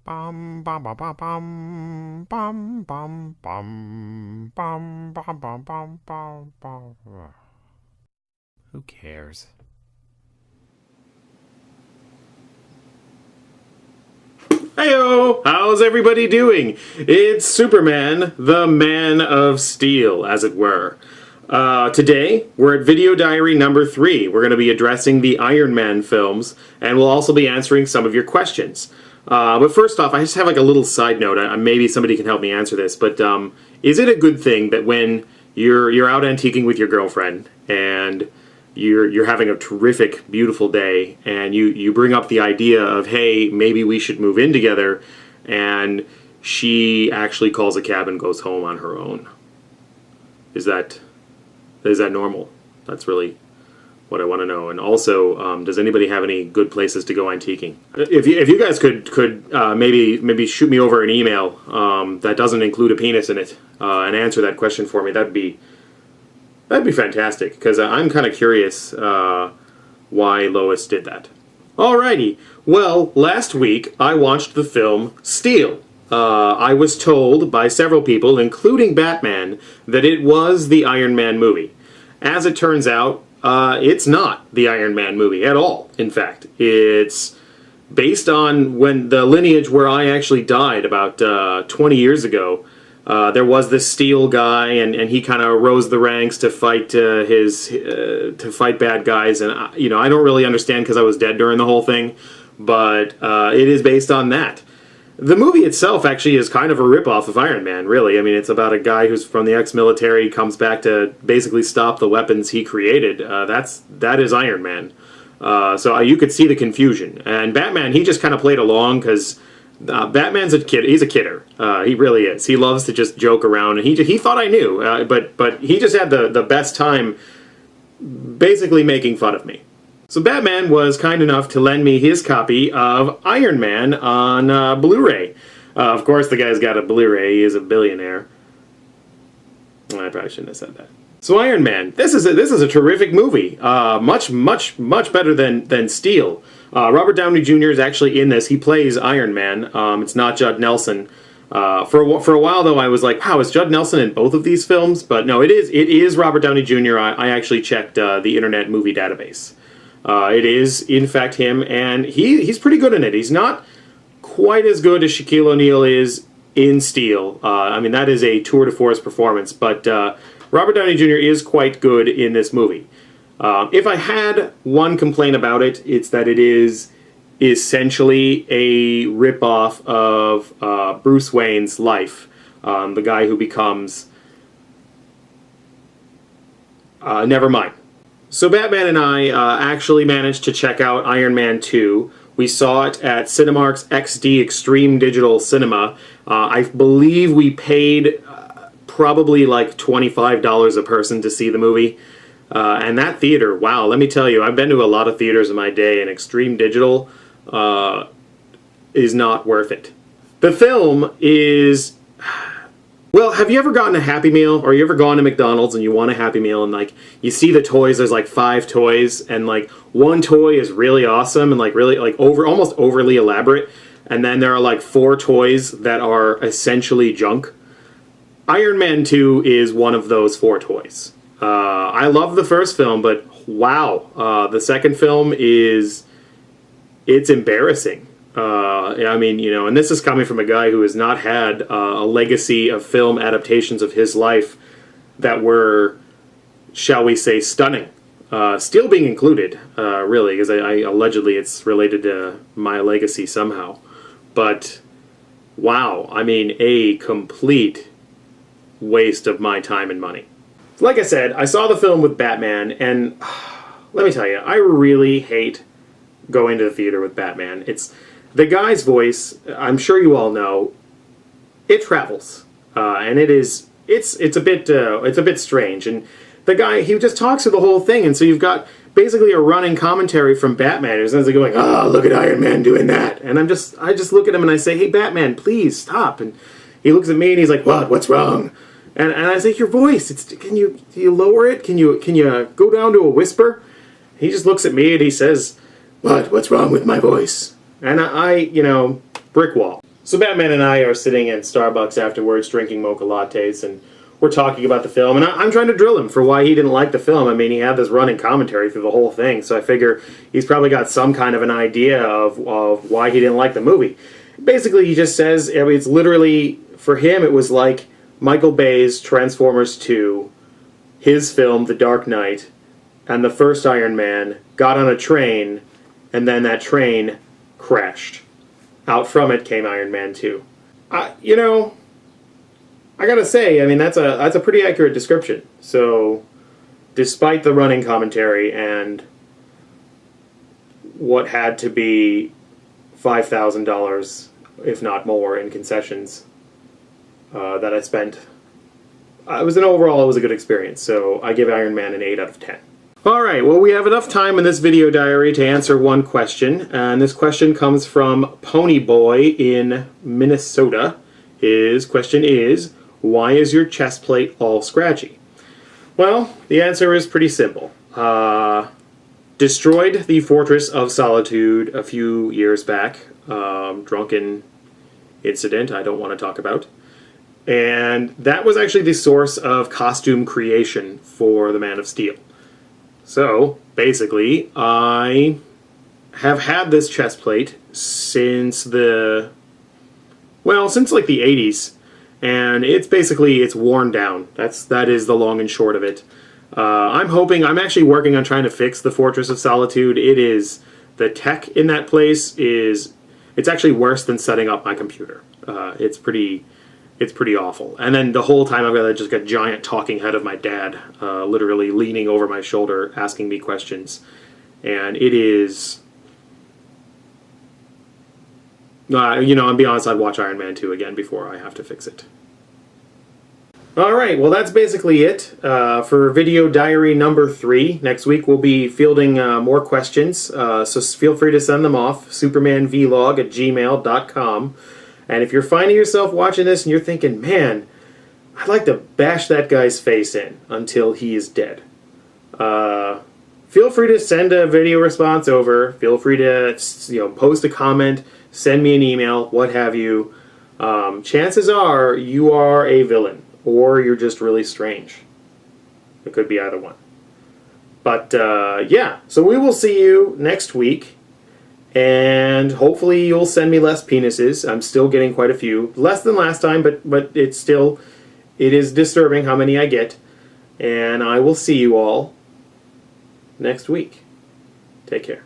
Bum bum bum bum bum bum bum bum bum bum bum bum bum bum. Who cares? Heyo! How's everybody doing? It's Superman, the Man of Steel, as it were. Today, we're at video diary number 3. We're going to be addressing the Iron Man films, and we'll also be answering some of your questions. But first off, I just have like a little side note. Maybe somebody can help me answer this, but is it a good thing that when you're out antiquing with your girlfriend and you're having a terrific, beautiful day, and you bring up the idea of, hey, maybe we should move in together, and she actually calls a cab and goes home on her own? Is that normal? That's really what I want to know. And also, does anybody have any good places to go antiquing? If you guys could maybe shoot me over an email that doesn't include a penis in it and answer that question for me, that'd be fantastic, because I'm kind of curious why Lois did that. Alrighty, well, last week I watched the film Steel. I was told by several people, including Batman, that it was the Iron Man movie. As it turns out, it's not the Iron Man movie at all. In fact, it's based on when the lineage where I actually died about 20 years ago. There was this Steel guy, and he kind of rose the ranks to fight to fight bad guys. And I don't really understand because I was dead during the whole thing, but it is based on that. The movie itself actually is kind of a ripoff of Iron Man, really. I mean, it's about a guy who's from the ex-military, comes back to basically stop the weapons he created. That is Iron Man. So you could see the confusion. And Batman, he just kind of played along because Batman's a kid. He's a kidder. He really is. He loves to just joke around, and he thought I knew, but he just had the best time basically making fun of me. So Batman was kind enough to lend me his copy of Iron Man on Blu-ray. Of course, the guy's got a Blu-ray. He is a billionaire. I probably shouldn't have said that. So Iron Man, this is a terrific movie. Much better than Steel. Robert Downey Jr. is actually in this. He plays Iron Man. It's not Judd Nelson. For a while, though, I was like, wow, is Judd Nelson in both of these films? But no, it is Robert Downey Jr. I actually checked the Internet Movie Database. It is, in fact, him, and he's pretty good in it. He's not quite as good as Shaquille O'Neal is in Steel. I mean, that is a tour de force performance, but Robert Downey Jr. is quite good in this movie. If I had one complaint about it, it's that it is essentially a ripoff of Bruce Wayne's life, the guy who becomes... never mind. So Batman and I actually managed to check out Iron Man 2. We saw it at Cinemark's XD Extreme Digital Cinema. I believe we paid probably like $25 a person to see the movie. And that theater, wow, let me tell you, I've been to a lot of theaters in my day, and Extreme Digital is not worth it. The film is... Well, have you ever gotten a Happy Meal, or you ever gone to McDonald's and you want a Happy Meal, and like you see the toys, there's like 5 toys, and like one toy is really awesome and like really like almost overly elaborate, and then there are like 4 toys that are essentially junk? Iron Man 2 is one of those 4 toys. I love the first film, but wow, the second film it's embarrassing. I mean, and this is coming from a guy who has not had a legacy of film adaptations of his life that were, shall we say, stunning. Steel being included, really, because I allegedly it's related to my legacy somehow. But, wow, I mean, a complete waste of my time and money. Like I said, I saw the film with Batman, and let me tell you, I really hate going to the theater with Batman. The guy's voice, I'm sure you all know, it travels, and it's a bit strange. And the guy, he just talks through the whole thing, and so you've got basically a running commentary from Batman, who's going, "Oh, look at Iron Man doing that," and I just look at him and I say, "Hey, Batman, please stop." And he looks at me and he's like, "What? What's wrong?" And I say, "Your voice. Can you lower it? Can you go down to a whisper?" He just looks at me and he says, "What? What's wrong with my voice?" And I brick wall. So Batman and I are sitting at Starbucks afterwards drinking mocha lattes, and we're talking about the film, and I'm trying to drill him for why he didn't like the film. I mean, he had this running commentary through the whole thing, so I figure he's probably got some kind of an idea of why he didn't like the movie. Basically, he just says, I mean, it's literally, for him, it was like Michael Bay's Transformers 2, his film, The Dark Knight, and the first Iron Man got on a train, and then that train crashed. Out from it came Iron Man 2. You know, I gotta say, I mean, that's a pretty accurate description. So, despite the running commentary and what had to be $5,000, if not more, in concessions that I spent, it was a good experience. So, I give Iron Man an 8 out of 10. Alright, well, we have enough time in this video diary to answer one question, and this question comes from Ponyboy in Minnesota. His question is, why is your chest plate all scratchy? Well, the answer is pretty simple. Destroyed the Fortress of Solitude a few years back. Drunken incident I don't want to talk about. And that was actually the source of costume creation for the Man of Steel. So, basically, I have had this chest plate since like the 80s, and it's worn down. That is the long and short of it. I'm actually working on trying to fix the Fortress of Solitude. The tech in that place it's actually worse than setting up my computer. It's pretty awful. And then the whole time I've got just a giant talking head of my dad, literally leaning over my shoulder, asking me questions. And it is... I'll be honest, I'd watch Iron Man 2 again before I have to fix it. Alright, well that's basically it for video diary number 3. Next week we'll be fielding more questions, so feel free to send them off, supermanvlog@gmail.com. And if you're finding yourself watching this and you're thinking, man, I'd like to bash that guy's face in until he is dead, feel free to send a video response over. Feel free to post a comment, send me an email, what have you. Chances are you are a villain, or you're just really strange. It could be either one. But yeah, so we will see you next week. And hopefully you'll send me less penises. I'm still getting quite a few. Less than last time, but it is disturbing how many I get. And I will see you all next week. Take care.